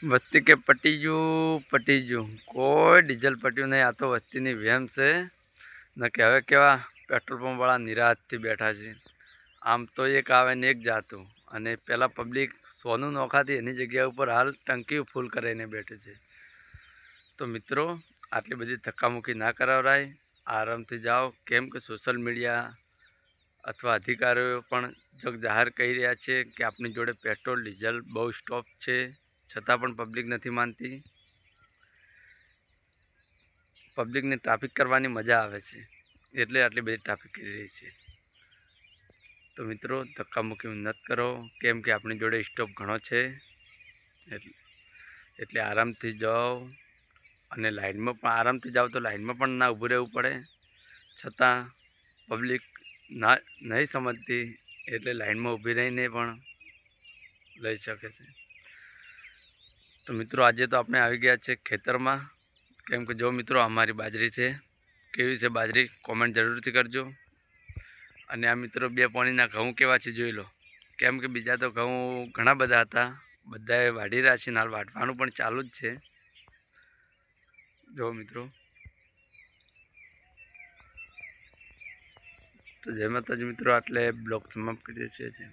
વસ્તી કે પટી ગયું કોઈ ડીઝલ પટ્યું નહીં। આ તો વસ્તીની વહેમ છે ને કે હવે કેવા પેટ્રોલ પંપવાળા નિરાશથી બેઠા છે। આમ તો એક આવે ને એક જાતું, અને પહેલાં પબ્લિક સોનું નોખાતી એની જગ્યા ઉપર હાલ ટંકી ફૂલ કરીને બેઠે છે। તો મિત્રો, આટલી બધી ધક્કામુક્કી ના કરાવરાય, આરામથી જાઓ। કેમ કે સોશિયલ મીડિયા અથવા અધિકારીઓ પણ જગ જાહેર કહી રહ્યા છે કે આપની જોડે પેટ્રોલ ડીઝલ બહુ સ્ટોક છે, છતાં પણ પબ્લિક નથી માનતી। પબ્લિકને ટ્રાફિક કરવાની મજા આવે છે, એટલે આટલી બધી ટ્રાફિક કરી રહી છે। તો મિત્રો, ધક્કામુક્કી નથી કરો, કેમ કે આપણી જોડે સ્ટોક ઘણો છે। એટલે આરામથી જાઓ, અને લાઇનમાં પણ આરામથી જાઓ તો લાઇનમાં પણ ના ઊભું રહેવું પડે, છતાં પબ્લિક નહીં સમજતી, એટલે લાઇનમાં ઊભી રહીને પણ લઈ શકે છે। તો મિત્રો, આજે તો આપણે આવી ગયા છે ખેતરમાં, કેમ કે જો મિત્રો અમારી બાજરી છે, કેવી છે બાજરી કોમેન્ટ જરૂરથી કરજો। અને આ મિત્રો બે પાણીના ઘઉં કેવા છે જોઈ લો, કેમ કે બીજા તો ઘઉં ઘણા બધા હતા, બધાએ વાઢી રહ્યા છે, હાલ વાઢવાનું પણ ચાલુ જ છે। જો મિત્રો, તો જય માતાજી મિત્રો, આટલે બ્લોગ સમાપ્ત કરીએ છીએ।